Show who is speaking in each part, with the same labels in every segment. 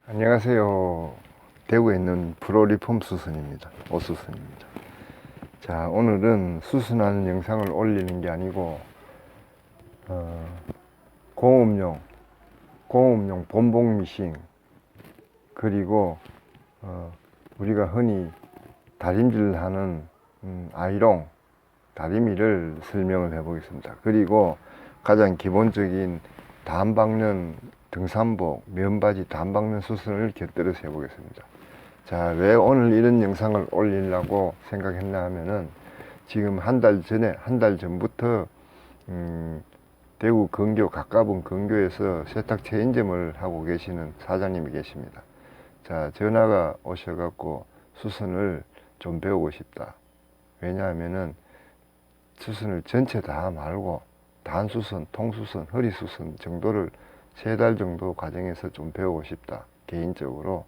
Speaker 1: 안녕하세요. 대구에 있는 프로리폼 수선입니다. 오수선입니다. 자, 오늘은 수선하는 영상을 올리는 게 아니고 공업용 본봉 미싱, 그리고 우리가 흔히 다림질을 하는 아이롱 다리미를 설명을 해 보겠습니다. 그리고 가장 기본적인 단박는 등산복, 면바지 단박는 수선을 곁들여서 해 보겠습니다. 자, 왜 오늘 이런 영상을 올리려고 생각했나 하면은, 지금 한 달 전부터 대구 근교, 가까운 근교에서 세탁 체인점을 하고 계시는 사장님이 계십니다. 자, 전화가 오셔갖고 수선을 좀 배우고 싶다. 왜냐하면은 수선을 전체 다 말고 단수선, 통수선, 허리수선 정도를 3달 정도 과정에서 좀 배우고 싶다. 개인적으로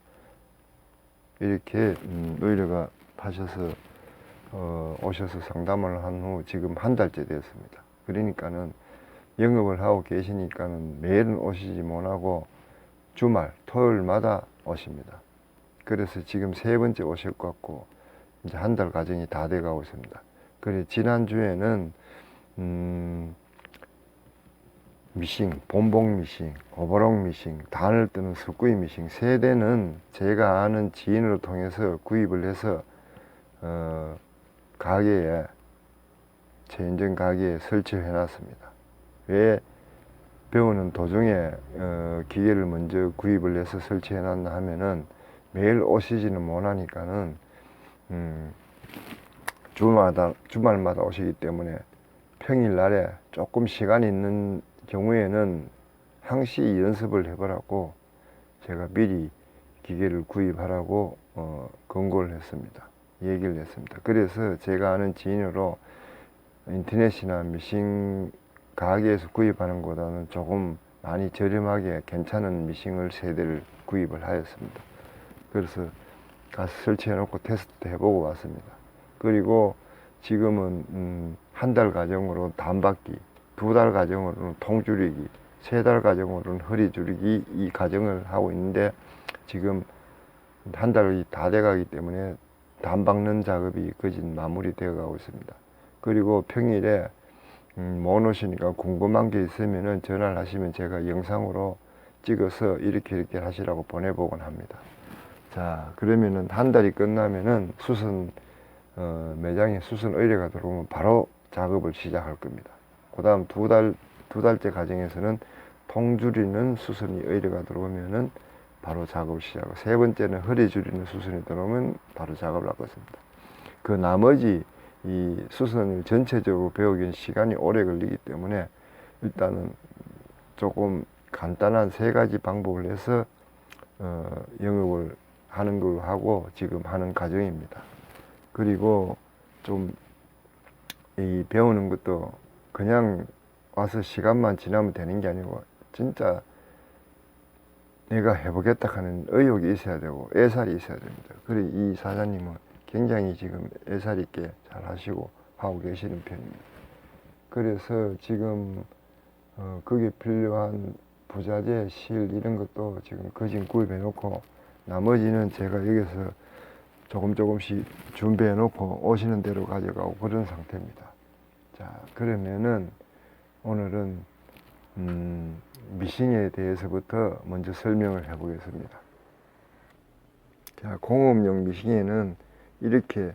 Speaker 1: 이렇게 의뢰가 하셔서 오셔서 상담을 한 후 지금 한 달째 되었습니다. 그러니까는 영업을 하고 계시니까는 매일은 오시지 못하고 주말 토요일마다 오십니다. 그래서 지금 3번째 오실 것 같고 이제 한 달 과정이 다 돼가고 있습니다. 그래, 지난주에는 미싱, 본봉 미싱, 오버롱 미싱, 단을 뜨는 석구이 미싱 3대는 제가 아는 지인을 통해서 구입을 해서 가게에, 체인점 가게에 설치해 놨습니다. 왜 배우는 도중에 기계를 먼저 구입을 해서 설치해 놨나 하면은 매일 오시지는 못하니까는 주말마다 오시기 때문에 평일날에 조금 시간이 있는 경우에는 항시 연습을 해보라고 제가 미리 기계를 구입하라고 권고를 했습니다. 얘기를 했습니다. 그래서 제가 아는 지인으로 인터넷이나 미싱 가게에서 구입하는 것보다는 조금 많이 저렴하게 괜찮은 미싱을 3대를 구입을 하였습니다. 그래서 가서 설치해 놓고 테스트 해보고 왔습니다. 그리고 지금은 한 달 과정으로 단박기, 2달 과정으로는 통줄이기, 3달 과정으로는 허리줄이기, 이 과정을 하고 있는데 지금 한 달이 다 돼가기 때문에 단박는 작업이 거진 마무리 되어 가고 있습니다. 그리고 평일에 못 오시니까 궁금한 게 있으면은 전화를 하시면 제가 영상으로 찍어서 이렇게 하시라고 보내보곤 합니다. 자, 그러면은 한 달이 끝나면은 수선 매장에 수선 의뢰가 들어오면 바로 작업을 시작할 겁니다. 그 다음 두 달째 과정에서는 통줄이는 수선이 의뢰가 들어오면은 바로 작업을 시작하고, 3번째는 허리 줄이는 수선이 들어오면 바로 작업을 할 것입니다. 그 나머지 이 수선을 전체적으로 배우기엔 시간이 오래 걸리기 때문에 일단은 조금 간단한 3가지 방법을 해서 영업을 하는 걸로 하고 지금 하는 과정입니다. 그리고 좀 이 배우는 것도 그냥 와서 시간만 지나면 되는 게 아니고 진짜 내가 해보겠다 하는 의욕이 있어야 되고 애살이 있어야 됩니다. 그래, 이 사장님은 굉장히 지금 애살 있게 잘 하시고 하고 계시는 편입니다. 그래서 지금 거기에 필요한 부자재, 실 이런 것도 지금 거진 구입해 놓고 나머지는 제가 여기서 조금씩 준비해 놓고 오시는 대로 가져가고 그런 상태입니다. 자, 그러면은 오늘은 미싱에 대해서부터 먼저 설명을 해 보겠습니다. 자, 공업용 미싱에는 이렇게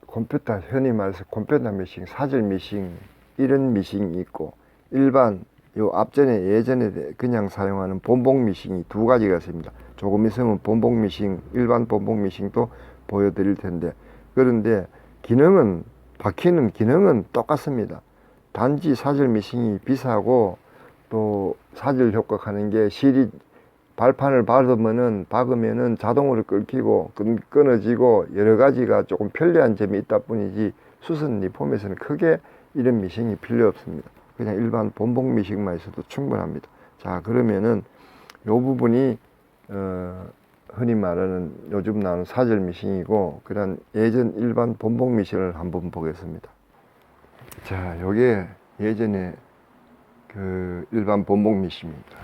Speaker 1: 컴퓨터, 흔히 말해서 컴퓨터 미싱, 사절 미싱 이런 미싱이 있고, 일반 요 앞전에 예전에 그냥 사용하는 본봉 미싱이 2가지가 있습니다. 조금 있으면 본봉 미싱, 일반 본봉 미싱도 보여드릴 텐데, 그런데 기능은, 박히는 기능은 똑같습니다. 단지 사절 미싱이 비싸고 또 사절 효과 하는 게 실이 발판을 박으면은 자동으로 끊기고 끊어지고 여러 가지가 조금 편리한 점이 있다 뿐이지 수선 리폼에서는 크게 이런 미싱이 필요 없습니다. 그냥 일반 본봉 미싱만 있어도 충분합니다. 자, 그러면은 요 부분이 흔히 말하는 요즘 나오는 사절 미싱이고, 그런 예전 일반 본봉 미싱을 한번 보겠습니다. 자, 요게 예전에 그 일반 본봉 미싱입니다.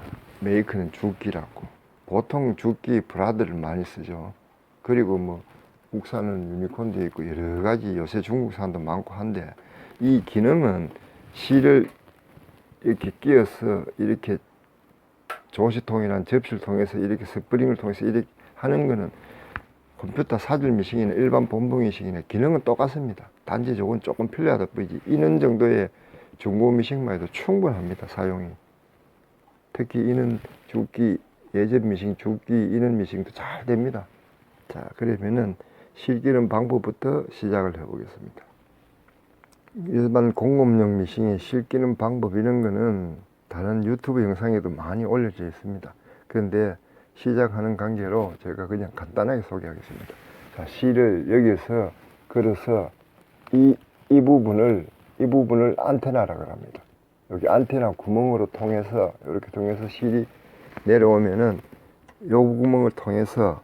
Speaker 1: 메이커는 죽기라고. 보통 죽기 브라드를 많이 쓰죠. 그리고 뭐 국산은 유니콘도 있고 여러 가지 요새 중국산도 많고 한데, 이 기능은 실을 이렇게 끼워서 이렇게 조시통이란 접시를 통해서 이렇게 스프링을 통해서 이렇게 하는 거는 컴퓨터 사줄 미싱이나 일반 본부 미싱이나 기능은 똑같습니다. 단지 저건 조금 편리하다 뿐이지, 이는 정도의 중고 미싱만 해도 충분합니다, 사용이. 특히 이는 죽기, 예전 미싱, 죽기, 이는 미싱도 잘 됩니다. 자, 그러면은 실 끼는 방법부터 시작을 해 보겠습니다. 일반 공업용 미싱의 실 끼는 방법, 이런 거는 다른 유튜브 영상에도 많이 올려져 있습니다. 그런데 시작하는 관계로 제가 그냥 간단하게 소개하겠습니다. 자, 실을 여기서 걸어서 이 부분을 안테나라고 합니다. 여기 안테나 구멍으로 통해서, 이렇게 통해서 실이 내려오면은 요 구멍을 통해서,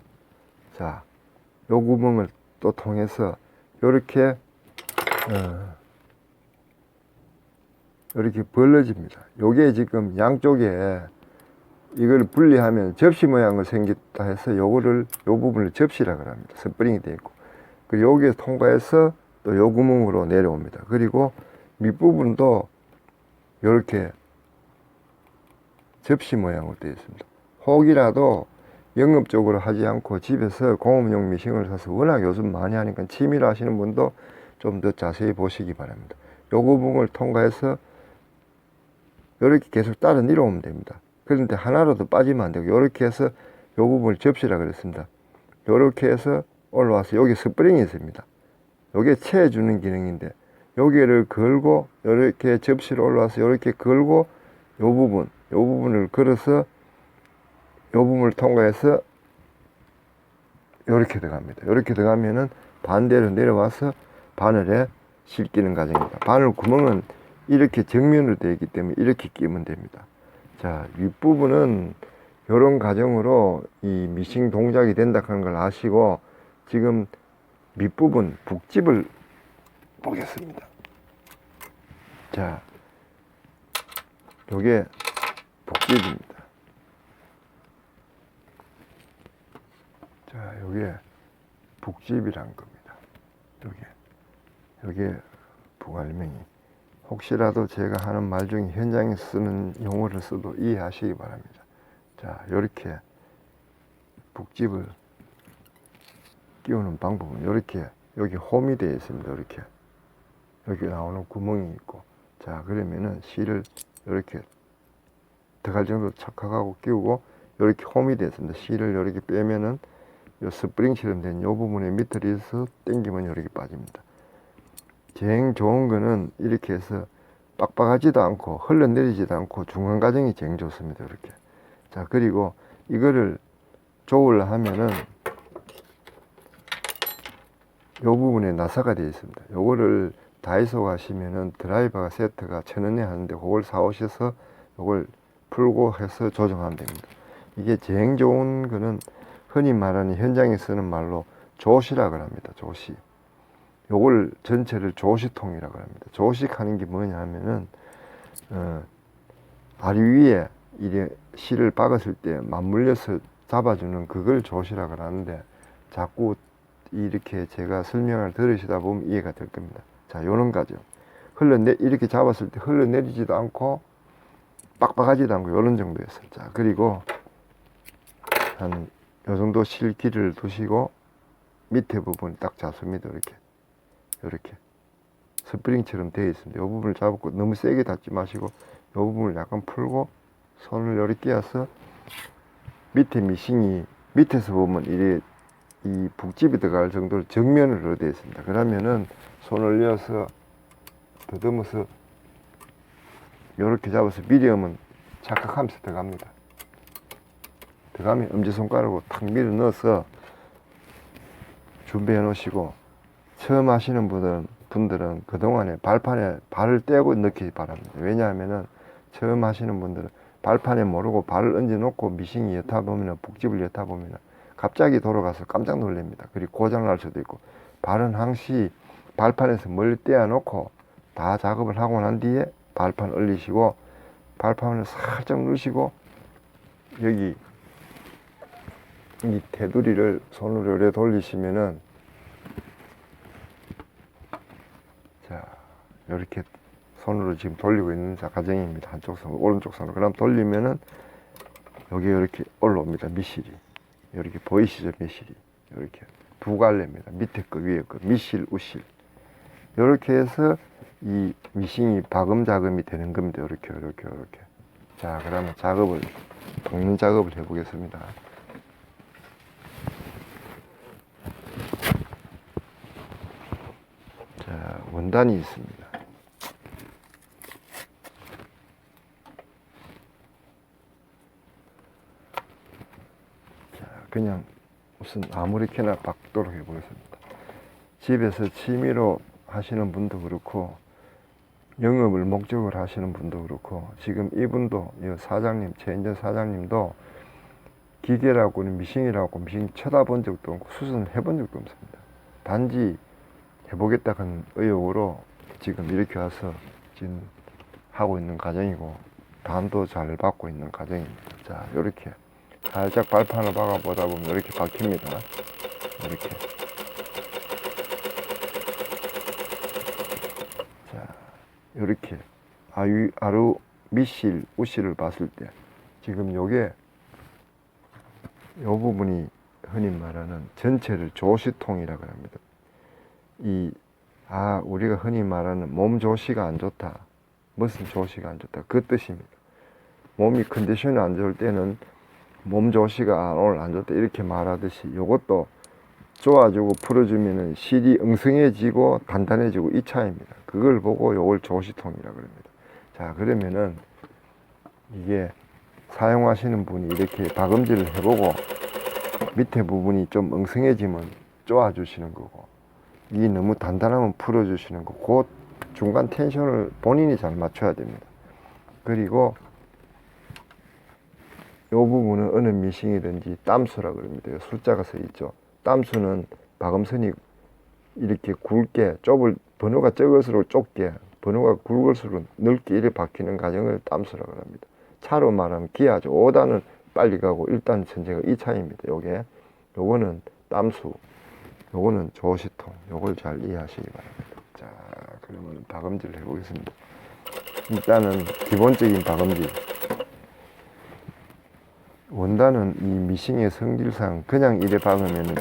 Speaker 1: 자, 요 구멍을 또 통해서 요렇게 이렇게 벌어집니다. 요게 지금 양쪽에 이걸 분리하면 접시 모양을 생겼다 해서 요거를, 요 부분을 접시라고 합니다. 스프링이 되어 있고, 그리고 여기에 통과해서 또 요 구멍으로 내려옵니다. 그리고 밑부분도 요렇게 접시 모양으로 되어 있습니다. 혹이라도 영업적으로 하지 않고 집에서 공업용 미싱을 사서, 워낙 요즘 많이 하니까 취미로 하시는 분도 좀 더 자세히 보시기 바랍니다. 요 구멍을 통과해서 이렇게 계속 따라 내려오면 됩니다. 그런데 하나라도 빠지면 안 되고, 이렇게 해서 요 부분을 접시라 그랬습니다. 이렇게 해서 올라와서 여기 스프링이 있습니다. 요게 채워주는 기능인데, 여기를 걸고 이렇게 접시로 올라와서 이렇게 걸고 요 부분을 걸어서 요 부분을 통과해서 이렇게 들어갑니다. 이렇게 들어가면은 반대로 내려와서 바늘에 실 끼는 과정입니다. 바늘 구멍은 이렇게 정면으로 되어 있기 때문에 이렇게 끼면 됩니다. 자, 윗부분은 이런 과정으로 이 미싱 동작이 된다 하는 걸 아시고, 지금 밑부분 북집을 보겠습니다. 자, 요게 북집입니다. 자, 요게 북집이란 겁니다. 요게 북알맹이. 혹시라도 제가 하는 말 중에 현장에 쓰는 용어를 써도 이해하시기 바랍니다. 자, 요렇게 북집을 끼우는 방법은 요렇게, 여기 홈이 되어 있습니다. 이렇게 여기 나오는 구멍이 있고, 자, 그러면은 실을 이렇게 들어갈 정도로 착각하고 끼우고, 이렇게 홈이 되어 있습니다. 실을 이렇게 빼면은 요 스프링처럼 된 요 부분에 밑으로 해서 당기면 이렇게 빠집니다. 제일 좋은 거는 이렇게 해서 빡빡하지도 않고 흘러내리지도 않고 중간 과정이 제일 좋습니다. 이렇게. 자, 그리고 이거를 조우려 하면은 요 부분에 나사가 되어 있습니다. 요거를 다이소 가시면은 드라이버가 세트가 1,000원에 하는데, 그걸 사오셔서 요걸 풀고 해서 조정하면 됩니다. 이게 제일 좋은 거는 흔히 말하는, 현장에 쓰는 말로 조시라고 합니다. 조시. 요걸 전체를 조시통이라고 합니다. 조식하는 게 뭐냐 하면은, 다리 위에 이래 실을 박았을 때 맞물려서 잡아주는 그걸 조시라고 하는데, 자꾸 이렇게 제가 설명을 들으시다 보면 이해가 될 겁니다. 자, 요런 과정. 이렇게 잡았을 때 흘러내리지도 않고 빡빡하지도 않고 요런 정도였어요. 자, 그리고 한 요 정도 실 길이를 두시고 밑에 부분 딱 잡습니다. 이렇게 스프링처럼 되어 있습니다. 이 부분을 잡고 너무 세게 닫지 마시고, 이 부분을 약간 풀고 손을 이렇게 끼워서 밑에 미싱이 밑에서 보면 이 북집이 들어갈 정도로 정면으로 되어 있습니다. 그러면은 손을 이어서 더듬어서 이렇게 잡아서 미리하면 착각하면서 들어갑니다. 들어가면 엄지손가락으로 탁 밀어 넣어서 준비해 놓으시고, 처음 하시는 분들은 그동안에 발판에 발을 떼고 넣기 바랍니다. 왜냐하면은 처음 하시는 분들은 발판에 모르고 발을 얹어 놓고 미싱이 여타 보면은, 북집을 여타 보면은 갑자기 돌아가서 깜짝 놀랍니다. 그리고 고장 날 수도 있고, 발은 항시 발판에서 멀리 떼어 놓고 다 작업을 하고 난 뒤에 발판 올리시고, 발판을 살짝 누르시고 여기 이 테두리를 손으로 이렇게 돌리시면은, 자, 이렇게 손으로 지금 돌리고 있는 과정입니다. 한쪽 손, 오른쪽 손으로. 그럼 돌리면은 여기 이렇게 올라옵니다. 미실이. 이렇게 보이시죠? 미실이. 이렇게 두 갈래입니다. 밑에 거, 위에 거. 미실, 우실. 이렇게 해서 이 미싱이 바금자금이 되는 겁니다. 이렇게. 자, 그러면 볶는 작업을 해보겠습니다. 자, 원단이 있습니다. 자, 그냥 우선 아무렇게나 박도록 해보겠습니다. 집에서 취미로 하시는 분도 그렇고, 영업을 목적으로 하시는 분도 그렇고, 지금 이분도, 이 사장님, 최인전 사장님도 기계라고는 미싱이라고 미싱 쳐다본 적도 없고, 수선을 해본 적도 없습니다. 단지 해보겠다 한 의욕으로 지금 이렇게 와서 지금 하고 있는 과정이고, 단도 잘 받고 있는 과정입니다. 자, 이렇게 살짝 발판을 박아보다 보면 이렇게 박힙니다. 이렇게. 자, 이렇게 아루 미실, 우실을 봤을 때 지금 요게 요 부분이 흔히 말하는 전체를 조시통이라고 합니다. 우리가 흔히 말하는 몸 조시가 안 좋다. 무슨 조시가 안 좋다. 그 뜻입니다. 몸이 컨디션이 안 좋을 때는 몸 조시가 오늘 안 좋다. 이렇게 말하듯이 요것도 쪼아주고 풀어주면은 실이 엉성해지고 단단해지고 이 차이입니다. 그걸 보고 요걸 조시통이라고 합니다. 자, 그러면은 이게 사용하시는 분이 이렇게 박음질을 해보고 밑에 부분이 좀 엉성해지면 쪼아주시는 거고, 이 너무 단단하면 풀어주시는 거고, 그 중간 텐션을 본인이 잘 맞춰야 됩니다. 그리고 이 부분은 어느 미싱이든지 땀수라 그럽니다. 숫자가 써 있죠. 땀수는 박음선이 이렇게 굵게 번호가 적을수록 좁게, 번호가 굵을수록 넓게 이렇게 박히는 과정을 땀수라고 합니다. 차로 말하면 기아죠. 5단은 빨리 가고 1단 천천히가 이 차이입니다. 요거는 땀수, 요거는 조시통. 요걸 잘 이해하시기 바랍니다. 자, 그러면 박음질 해보겠습니다. 일단은 기본적인 박음질. 원단은 이 미싱의 성질상 그냥 이래 박으면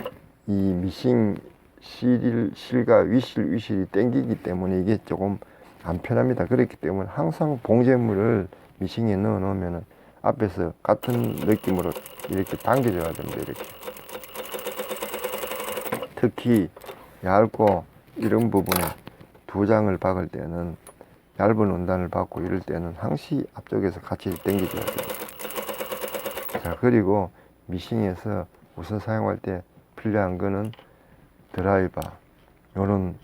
Speaker 1: 이 미싱 실과 위실이 땡기기 때문에 이게 조금 안 편합니다. 그렇기 때문에 항상 봉제물을 미싱에 넣어 놓으면 앞에서 같은 느낌으로 이렇게 당겨줘야 됩니다. 이렇게. 특히 얇고 이런 부분에 두 장을 박을 때는, 얇은 원단을 박고 이럴 때는 항시 앞쪽에서 같이 당겨줘야 됩니다. 자, 그리고 미싱에서 우선 사용할 때 필요한 거는 드라이버, 요런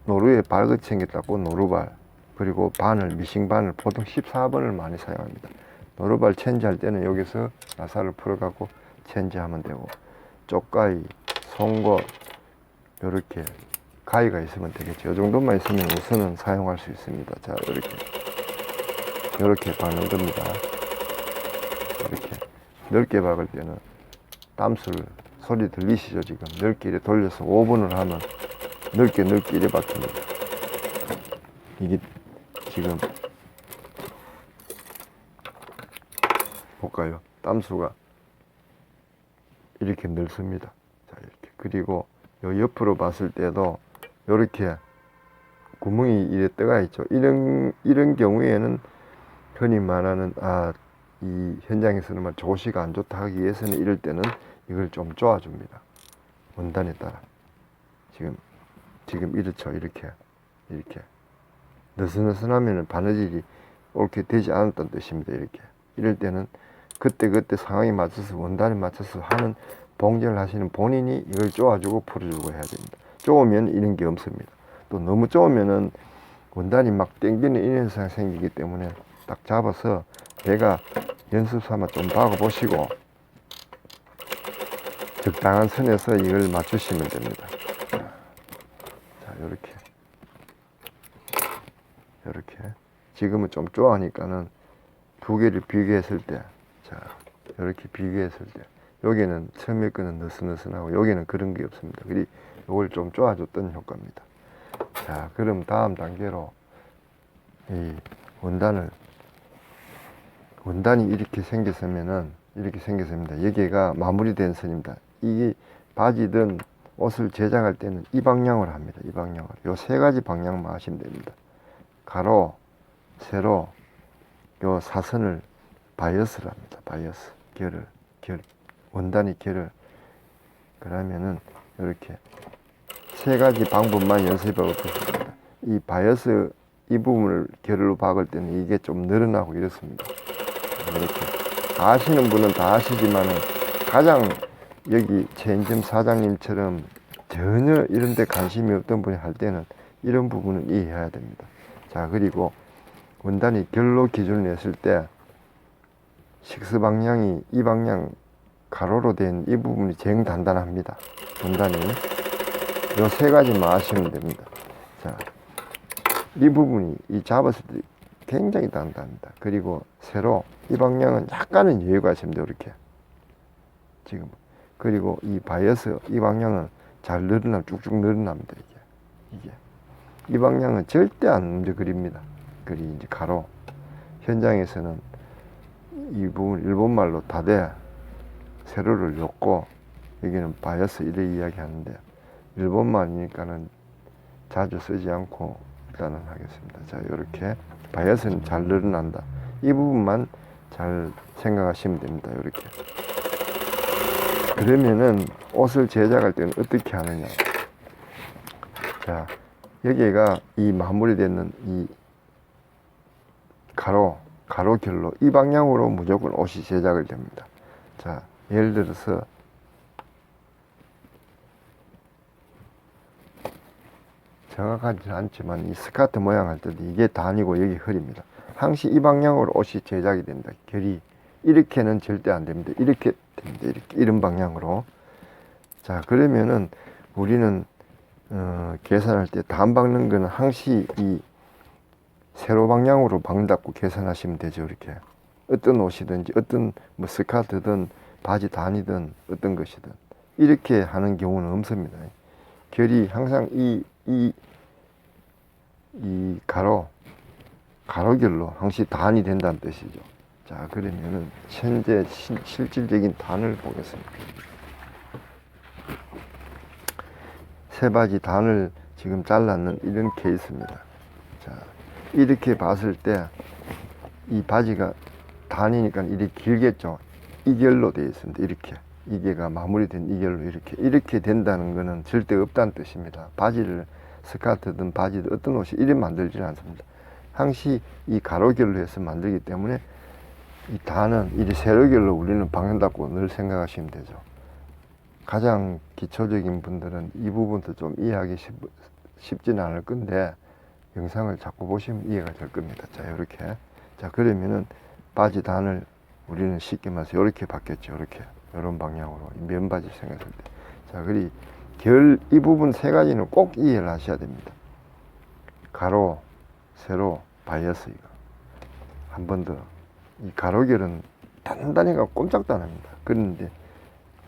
Speaker 1: 노루에 발긋이 생겼다고 노루발, 그리고 미싱 바늘, 보통 14번을 많이 사용합니다. 노루발 체인지할 때는 여기서 나사를 풀어갖고 체인지하면 되고, 쪽가위, 송곳, 요렇게 가위가 있으면 되겠죠. 이 정도만 있으면 우선은 사용할 수 있습니다. 자, 이렇게 박는 겁니다. 이렇게 넓게 박을 때는 땀수를, 소리 들리시죠? 지금 넓게 이렇게 돌려서 5분을 하면 넓게 이렇게 박힙니다. 이게 지금 볼까요? 땀수가 이렇게 넓습니다. 자, 이렇게. 그리고 요 옆으로 봤을 때도 이렇게 구멍이 이래 떠가 있죠. 이런 경우에는 흔히 말하는 이 현장에서는 조시가 안 좋다 하기 위해서는 이럴 때는 이걸 좀 쪼아줍니다. 원단에 따라. 지금 이렇죠. 이렇게 느슨느슨하면 바느질이 옳게 되지 않았다는 뜻입니다. 이럴 때는 그때 상황에 맞춰서 원단에 맞춰서 하는 봉제를 하시는 본인이 이걸 쪼아주고 풀어주고 해야 됩니다. 쪼으면 이런 게 없습니다. 또 너무 쪼으면은 원단이 막 당기는 이런 현상이 생기기 때문에 딱 잡아서 내가 연습 삼아 좀 박아보시고 적당한 선에서 이걸 맞추시면 됩니다. 자, 이렇게 지금은 좀 쪼아니까는 두 개를 비교했을 때, 자, 이렇게 비교했을 때 여기는 처음에 거는 느슨느슨하고 여기는 그런 게 없습니다. 그리고 이걸 좀 쪼아줬던 효과입니다. 자, 그럼 다음 단계로 이 원단이 이렇게 생겼으면은 이렇게 생겼습니다. 여기가 마무리된 선입니다. 이 바지든 옷을 제작할 때는 이 방향으로 합니다. 이 방향으로. 요 세 가지 방향만 하시면 됩니다. 가로, 세로, 요 사선을 바이어스를 합니다. 바이어스. 원단이 결을. 그러면은 이렇게 세 가지 방법만 연습하고 있습니다. 이 바이어스 이 부분을 결로 박을 때는 이게 좀 늘어나고 이렇습니다. 이렇게 아시는 분은 다 아시지만은 가장 여기 체인점 사장님처럼 전혀 이런 데 관심이 없던 분이 할 때는 이런 부분은 이해해야 됩니다. 자, 그리고 원단이 결로 기준을 냈을 때 식스 방향이 이 방향 가로로 된 이 부분이 제일 단단합니다. 원단이 요 세 가지만 아시면 됩니다. 자, 이 부분이 이 잡았을 때 굉장히 단단합니다. 그리고 세로 이 방향은 약간은 여유가 있습니다. 이렇게 지금. 그리고 이 바이어스 이 방향은 잘 늘어나 쭉쭉 늘어납니다. 이게 이 방향은 절대 안 움직입니다. 그리고 이제 가로 현장에서는 이 부분 일본말로 다대 세로를 엮고 여기는 바이어스 이래 이야기하는데 일본말이니까는 자주 쓰지 않고 일단은 하겠습니다. 자, 이렇게 바이어스는 잘 늘어난다. 이 부분만 잘 생각하시면 됩니다. 이렇게. 그러면은 옷을 제작할 때는 어떻게 하느냐. 자, 여기가 이 마무리되는 이 가로결로 이 방향으로 무조건 옷이 제작을 됩니다. 자, 예를 들어서 정확하지 않지만 이 스카트 모양 할 때도 이게 단이고 여기 허리입니다. 항시 이 방향으로 옷이 제작이 됩니다. 결이 이렇게는 절대 안 됩니다. 이렇게 됩니다. 이렇게 이런 방향으로. 자, 그러면은 우리는 계산할 때 단 박는 거는 항시 이 세로 방향으로 박는다고 계산하시면 되죠. 이렇게 어떤 옷이든지 어떤 뭐 스카트든 바지 단이든 어떤 것이든 이렇게 하는 경우는 없습니다. 결이 항상 이 가로결로 항시 단이 된다는 뜻이죠. 자, 그러면은 현재 실질적인 단을 보겠습니다. 새 바지 단을 지금 잘랐는 이런 케이스입니다. 자, 이렇게 봤을 때 이 바지가 단이니까 이렇게 길겠죠. 이 결로 되어 있습니다. 이렇게 이게가 마무리된 이 결로 이렇게 된다는 것은 절대 없다는 뜻입니다. 바지를 스카트든 바지든 어떤 옷이 이렇게 만들지는 않습니다. 항시 이 가로결로 해서 만들기 때문에 이 단은 이 세로결로 우리는 박는다고 늘 생각하시면 되죠. 가장 기초적인 분들은 이 부분도 좀 이해하기 쉽지는 않을 건데 영상을 자꾸 보시면 이해가 될 겁니다. 자, 이렇게. 자, 그러면은 바지 단을 우리는 쉽게 말해서 이렇게 받겠죠. 이렇게. 이런 방향으로. 면바지 생겼을 때. 자, 그리 이 부분 세 가지는 꼭 이해를 하셔야 됩니다. 가로, 세로, 바이어스 이거. 한 번 더. 이 가로결은 단단히가 꼼짝도 안 합니다. 그런데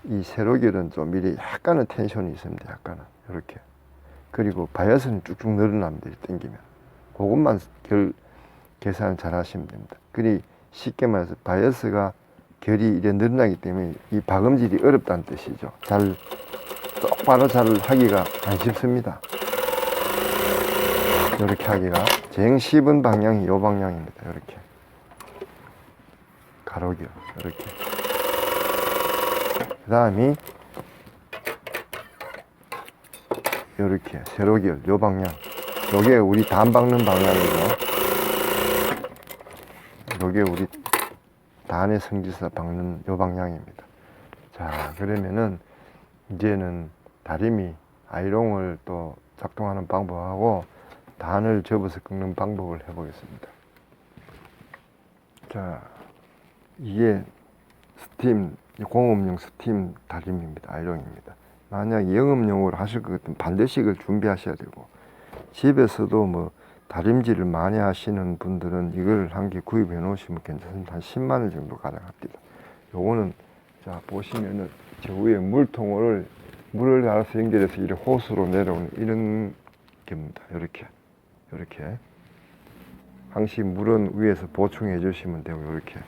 Speaker 1: 이 세로결은 좀 미리 약간은 텐션이 있습니다. 약간은. 이렇게. 그리고 바이어스는 쭉쭉 늘어납니다. 이렇게 당기면. 그것만 계산 잘 하시면 됩니다. 그리 쉽게 말해서 바이어스가 결이 이래 늘어나기 때문에 이 박음질이 어렵다는 뜻이죠. 똑바로 잘 하기가 안 쉽습니다. 이렇게 하기가 제일 쉽은 방향이 이 방향입니다. 이렇게 가로결 이렇게. 그 다음이 이렇게 세로결 요 방향. 요게 우리 단 박는 방향이고 요게 우리 단의 성지서 박는 요 방향입니다. 자, 그러면은 이제는 다리미 아이롱을 또 작동하는 방법하고 단을 접어서 꺾는 방법을 해보겠습니다. 자, 이게 공업용 스팀 다림입니다. 아이롱입니다. 만약 영업용으로 하실 것 같으면 반대씩 준비하셔야 되고 집에서도 뭐 다림질을 많이 하시는 분들은 이걸 한 개 구입해 놓으시면 괜찮습니다. 한 10만 원 정도 가능합니다. 요거는 자 보시면은 저 위에 물통을 물을 알아서 연결해서 이렇게 호스로 내려오는 이런 겁니다. 이렇게 항상 물은 위에서 보충해 주시면 되고 이렇게.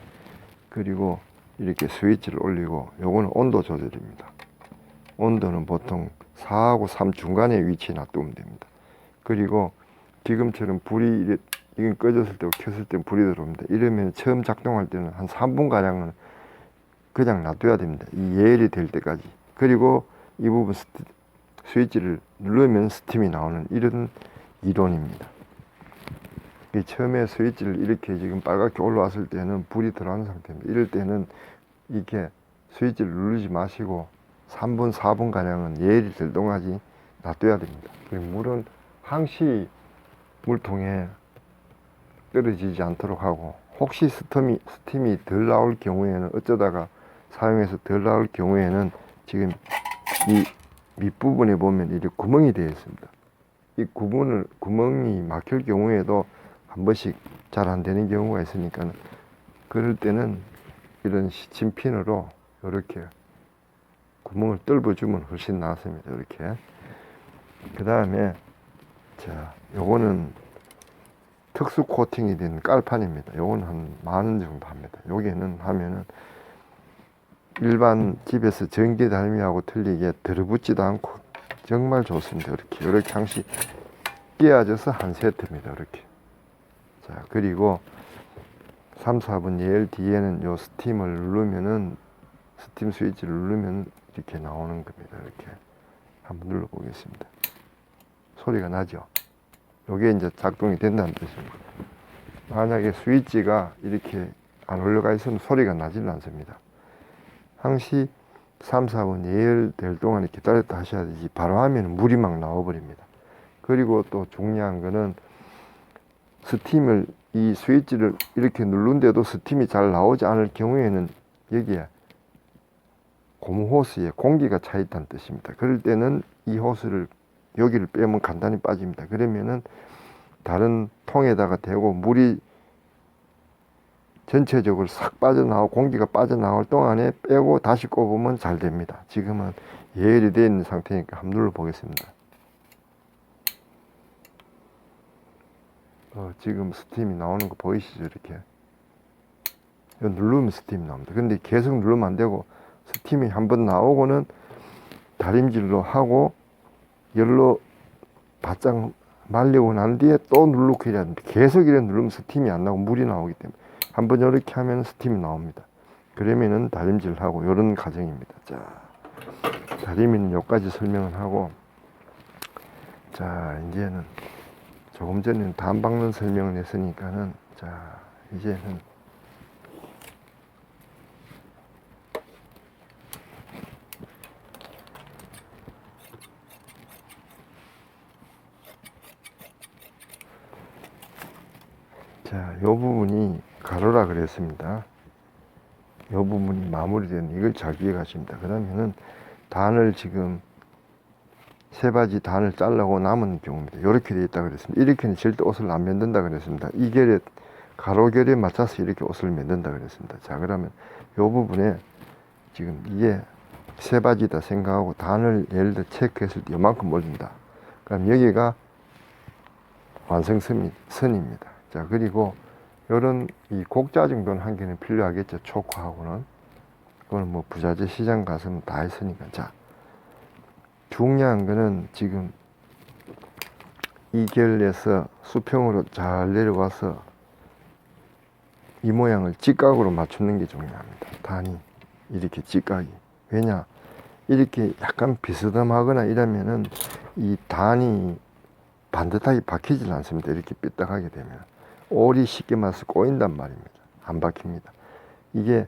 Speaker 1: 그리고 이렇게 스위치를 올리고 요거는 온도 조절입니다. 온도는 보통 4하고 3 중간에 위치에 놔두면 됩니다. 그리고 지금처럼 불이 이건 꺼졌을 때 켰을 때 불이 들어옵니다. 이러면 처음 작동할 때는 한 3분 가량은 그냥 놔둬야 됩니다. 이 예열이 될 때까지. 그리고 이 부분 스위치를 누르면 스팀이 나오는 이런 이론입니다. 처음에 스위치를 이렇게 지금 빨갛게 올라왔을 때는 불이 들어가는 상태입니다. 이럴 때는 이렇게 스위치를 누르지 마시고 3분, 4분 가량은 예열이 될 동안까지 놔둬야 됩니다. 물은 항시 물통에 떨어지지 않도록 하고, 혹시 스팀이 덜 나올 경우에는 어쩌다가 사용해서 덜 나올 경우에는 지금 이 밑부분에 보면 이렇게 구멍이 되어 있습니다. 이 구멍이 막힐 경우에도 한 번씩 잘 안 되는 경우가 있으니까 그럴 때는 이런 시침핀으로 이렇게 구멍을 뚫어주면 훨씬 낫습니다. 이렇게. 그 다음에 자, 요거는 특수 코팅이 된 깔판입니다. 요거는 한 10,000원 정도 합니다. 여기는 하면은 일반 집에서 전기 달미하고 틀리게 들어붙지도 않고 정말 좋습니다. 이렇게 항시 끼워져서 한 세트입니다. 이렇게. 자, 그리고 3, 4분 예열 뒤에는 요 스팀을 누르면은, 스팀 스위치를 누르면 이렇게 나오는 겁니다. 이렇게. 한번 눌러 보겠습니다. 소리가 나죠? 요게 이제 작동이 된다는 뜻입니다. 만약에 스위치가 이렇게 안 올라가 있으면 소리가 나지는 않습니다. 항시 3, 4분 예열될 동안에 기다렸다 하셔야 되지, 바로 하면 물이 막 나와버립니다. 그리고 또 중요한 거는 스팀을, 이 스위치를 이렇게 누른데도 스팀이 잘 나오지 않을 경우에는 여기에 고무 호스에 공기가 차 있다는 뜻입니다. 그럴 때는 이 호스를 여기를 빼면 간단히 빠집니다. 그러면은 다른 통에다가 대고 물이 전체적으로 싹 빠져나오고 공기가 빠져나올 동안에 빼고 다시 꼽으면 잘 됩니다. 지금은 예열이 되어 있는 상태니까 한번 눌러 보겠습니다. 지금 스팀이 나오는 거 보이시죠? 이렇게 누르면 스팀이 나옵니다. 근데 계속 누르면 안 되고, 스팀이 한번 나오고는 다림질로 하고 열로 바짝 말리고 난 뒤에 또 누르고 해야 됩니다. 계속 이래 누르면 스팀이 안 나오고 물이 나오기 때문에 한번 이렇게 하면 스팀이 나옵니다. 그러면은 다림질을 하고, 이런 과정입니다. 자, 다리미는 여기까지 설명을 하고, 자, 이제는 조금 전에 담 박는 설명을 했으니까는, 자, 이제는 자, 요 부분이 가로라 그랬습니다. 요 부분이 마무리된, 이걸 잘 기억하십니다. 그러면은 단을 지금 세바지 단을 잘라고 남은 경우입니다. 이렇게 되어 있다 그랬습니다. 이렇게는 절대 옷을 안 만든다 그랬습니다. 이 결에, 가로결에 맞춰서 이렇게 옷을 만든다 그랬습니다. 자, 그러면 요 부분에 지금 이게 세바지다 생각하고 단을 예를 들어 체크했을 때 요만큼 올린다. 그럼 여기가 완성선입니다. 자, 그리고 요런 이 곡자 정도는 한 개는 필요하겠죠. 초코하고는. 그거는 뭐 부자재 시장 가서는 다 했으니까. 자, 중요한 거는 지금 이 결에서 수평으로 잘 내려와서 이 모양을 직각으로 맞추는 게 중요합니다. 단이 이렇게 직각이. 왜냐, 이렇게 약간 비스듬하거나 이러면은 이 단이 반듯하게 박히질 않습니다. 이렇게 삐딱하게 되면 올이 쉽게 말해서 꼬인단 말입니다. 안 박힙니다. 이게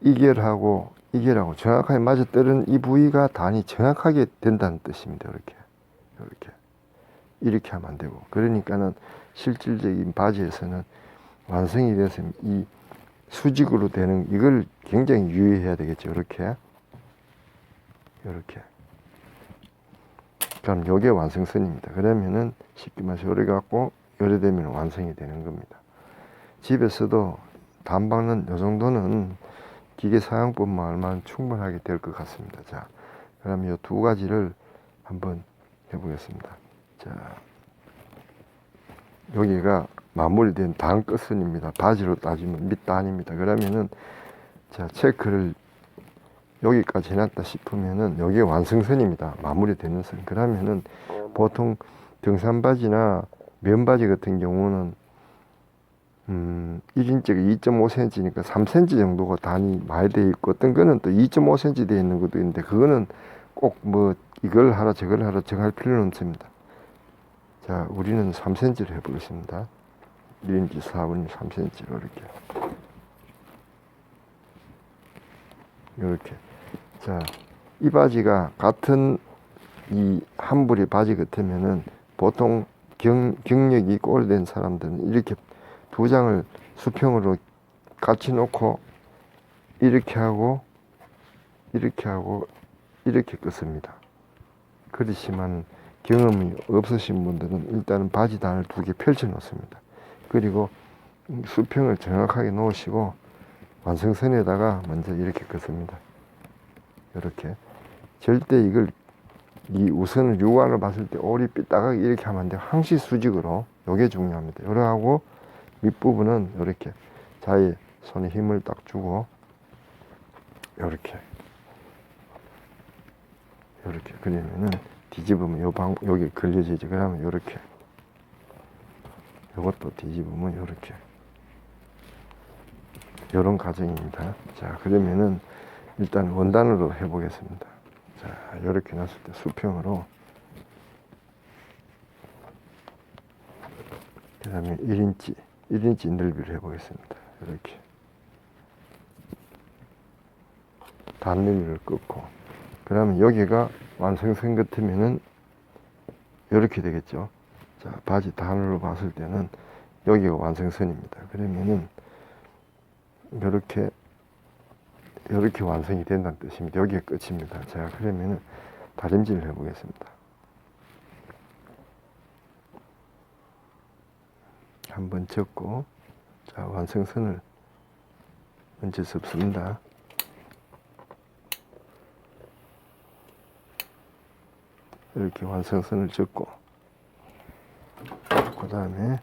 Speaker 1: 이결하고 이결하고 정확하게 맞아떨어진 이 부위가 단이 정확하게 된다는 뜻입니다. 이렇게 하면 안 되고, 그러니까는 실질적인 바지에서는 완성이 돼서 이 수직으로 되는 이걸 굉장히 유의해야 되겠죠. 이렇게 그럼 요게 완성선입니다. 그러면은 쉽게 말해서 요래 갖고 요래 되면 완성이 되는 겁니다. 집에서도 단박는 요 정도는 기계 사용법만 알면 충분하게 될 것 같습니다. 자, 그럼 이 두 가지를 한번 해보겠습니다. 자, 여기가 마무리된 단 끝선입니다. 바지로 따지면 밑단입니다. 그러면은 자, 체크를 여기까지 해놨다 싶으면은 여기가 완성선입니다. 마무리되는 선. 그러면은 보통 등산 바지나 면바지 같은 경우는 1인치가 2.5cm니까 3cm 정도가 단이 많이 되어 있고, 어떤 거는 또 2.5cm 되어 있는 것도 있는데, 그거는 꼭 뭐 이걸 하라 저걸 하라 정할 필요는 없습니다. 자, 우리는 3cm로 해보겠습니다. 1인치 4분의 3cm로 이렇게. 자, 이 바지가 같은 이 한 벌의 바지 같으면은 보통 경력이 있고 오래된 사람들은 이렇게 두 장을 수평으로 같이 놓고 이렇게 하고 이렇게 긋습니다. 그렇지만 경험이 없으신 분들은 일단은 바지 단을 두 개 펼쳐 놓습니다. 그리고 수평을 정확하게 놓으시고 완성선에다가 먼저 이렇게 긋습니다. 이렇게. 절대 이걸 이 우선은 육안을 봤을 때 올이 삐딱하게 이렇게 하면 안 돼요. 항시 수직으로. 요게 중요합니다. 요래 하고 밑부분은 이렇게 자기 손에 힘을 딱 주고 이렇게 그러면은 뒤집으면 여기 걸려지지. 그러면 이렇게 요것도 뒤집으면 이렇게 요런 과정입니다. 자, 그러면은 일단 원단으로 해보겠습니다. 자, 이렇게 놨을 때 수평으로, 그 다음에 1인치 넓이를 해보겠습니다. 이렇게 단너비를 긋고, 그러면 여기가 완성선 같으면은 이렇게 되겠죠. 자, 바지 단으로 봤을 때는 여기가 완성선입니다. 그러면은 이렇게 완성이 된다는 뜻입니다. 여기가 끝입니다. 자, 그러면은 다림질을 해보겠습니다. 한번 접고, 자, 완성선을 먼저 접습니다. 이렇게 완성선을 접고, 그 다음에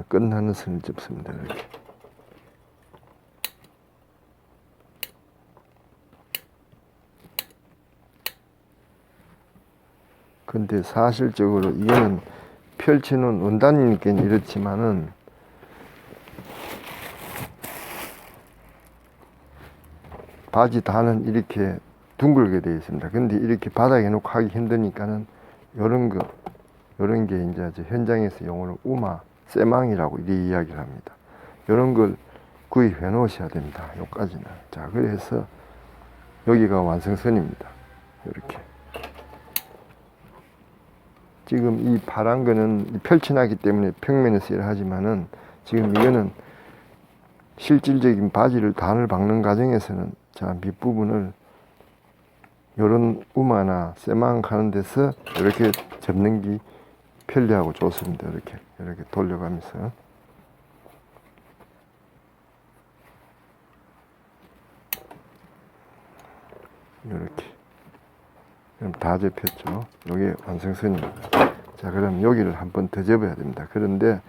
Speaker 1: 끝나는 선을 접습니다. 이렇게. 근데 사실적으로 이거는 펼치는 원단이니까 이렇지만은 바지 단은 이렇게 둥글게 되어 있습니다. 근데 이렇게 바닥에 놓고 하기 힘드니까는 요런 게 이제 현장에서 용어로 우마, 쇠망이라고 이렇게 이야기를 합니다. 요런 걸 구입해 놓으셔야 됩니다. 요까지는. 자, 그래서 여기가 완성선입니다. 이렇게. 지금 이 파란 거는 펼쳐나기 때문에 평면에서 일을 하지만은 지금 이거는 실질적인 바지를 단을 박는 과정에서는 자, 밑부분을 요런 우마나 쇠망 하는 데서 이렇게 접는 게 편리하고 좋습니다. 이렇게 돌려가면서. 이렇게. 그럼 다 접혔죠. 요게 완성선입니다. 자, 그럼 여기를 한번 더 접어야 됩니다. 그런데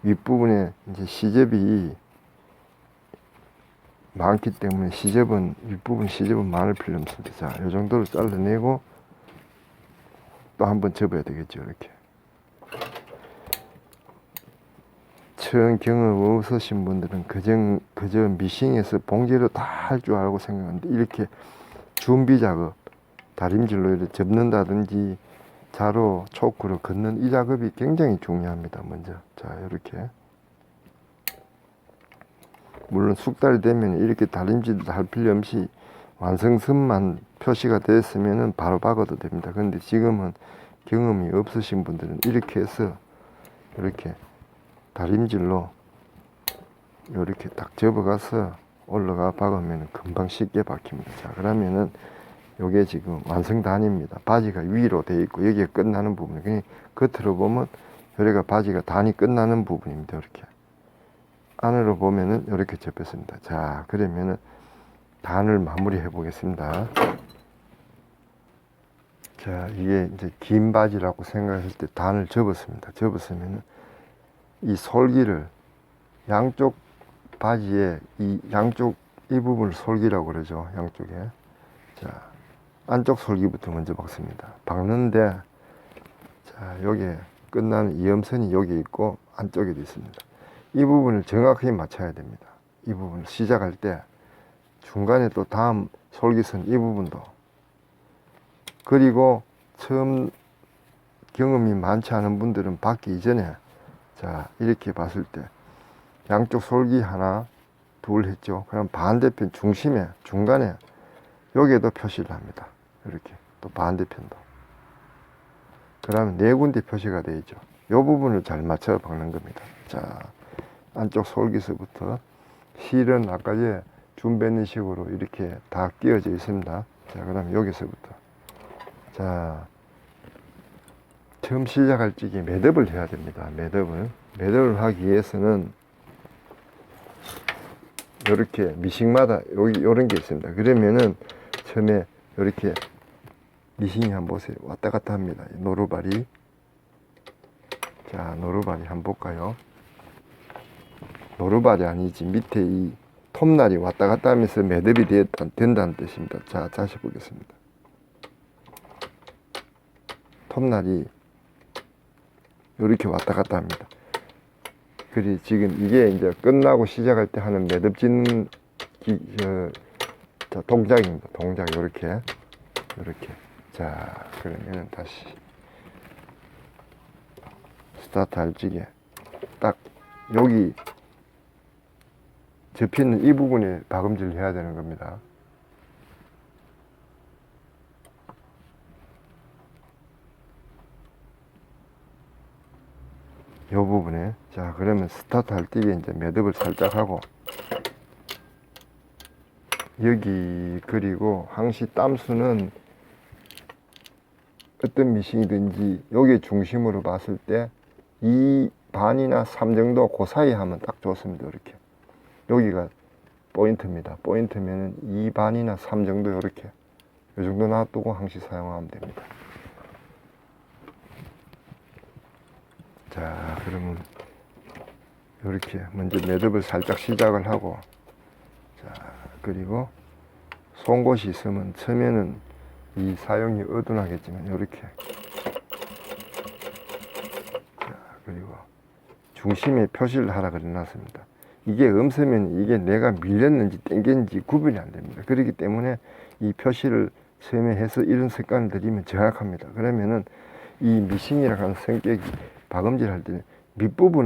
Speaker 1: 윗부분에 이제 시접이 많기 때문에 윗부분 시접은 많을 필요 없습니다. 자, 요 정도로 잘라내고 또 한번 접어야 되겠죠. 이렇게. 처음 경험 없으신 분들은 그저 미싱에서 봉제로 다 할 줄 알고 생각하는데, 이렇게 준비 작업, 다림질로 이렇게 접는다든지 자로 초크로 긋는 이 작업이 굉장히 중요합니다. 먼저. 자, 이렇게. 물론 숙달이 되면 이렇게 다림질도 할 필요 없이 완성선만 표시가 됐으면은 바로 박아도 됩니다. 근데 지금은 경험이 없으신 분들은 이렇게 해서 이렇게 다림질로 이렇게 딱 접어가서 올라가 박으면 금방 쉽게 박힙니다. 자, 그러면은 요게 지금 완성단입니다. 바지가 위로 되어 있고 여기에 끝나는 부분이, 그냥 겉으로 보면 여기가 바지가 단이 끝나는 부분입니다. 이렇게 안으로 보면은 이렇게 접혔습니다. 자, 그러면은 단을 마무리해 보겠습니다. 자, 이게 이제 긴 바지라고 생각했을 때 단을 접었습니다. 접었으면은 이 솔기를 양쪽 바지에 이 양쪽 이 부분을 솔기라고 그러죠. 양쪽에. 자, 안쪽 솔기부터 먼저 박습니다. 박는데, 자, 여기에 끝나는 이음선이 여기 있고 안쪽에도 있습니다. 이 부분을 정확하게 맞춰야 됩니다. 이 부분을 시작할 때 중간에 또 다음 솔기선 이 부분도, 그리고 처음 경험이 많지 않은 분들은 받기 이전에, 자, 이렇게 봤을 때 양쪽 솔기 하나 둘 했죠. 그럼 반대편 중심에 중간에 여기에도 표시를 합니다. 이렇게 또 반대편도, 그러면 네 군데 표시가 되어 있죠. 이 부분을 잘 맞춰 박는 겁니다. 자, 안쪽 솔기서부터 실은 아까 전에 준비했는 식으로 이렇게 다 끼워져 있습니다. 자, 그 다음에 여기서부터, 자, 처음 시작할 적에 매듭을 해야 됩니다. 매듭을 하기 위해서는 이렇게 미싱마다 여기 이런 게 있습니다. 그러면은 처음에 이렇게 미싱이 한번 보세요. 왔다 갔다 합니다. 노루발이. 자, 노루발이 한번 볼까요? 노루발이 아니지, 밑에 이 톱날이 왔다 갔다 하면서 매듭이 된다는 뜻입니다. 자, 다시 보겠습니다. 톱날이 이렇게 왔다 갔다 합니다. 그리 지금 이게 이제 끝나고 시작할 때 하는 매듭 짓는 동작입니다. 동작 이렇게. 자, 그러면 다시 스타트 할 적에 딱 여기 접히는 이 부분에 박음질을 해야 되는 겁니다. 이 부분에. 자, 그러면 스타트 할 때 이제 매듭을 살짝 하고, 여기, 그리고 항시 땀수는 어떤 미싱이든지 여기 중심으로 봤을 때 2반이나 3 정도 그 사이 하면 딱 좋습니다. 이렇게 여기가 포인트입니다. 포인트면 2반이나 3 정도, 이렇게 이 정도 놔두고 항시 사용하면 됩니다. 자, 그러면 이렇게 먼저 매듭을 살짝 시작을 하고, 자, 그리고 송곳이 있으면 처음에는 이 사용이 어둔하겠지만 이렇게, 자, 그리고 중심에 표시를 하라 그려놨습니다. 이게 없으면 이게 내가 밀렸는지 당겼는지 구분이 안 됩니다. 그렇기 때문에 이 표시를 처음에 해서 이런 습관을 들이면 정확합니다. 그러면은 이 미싱이라고 하는 성격이 박음질 할 때는 밑부분은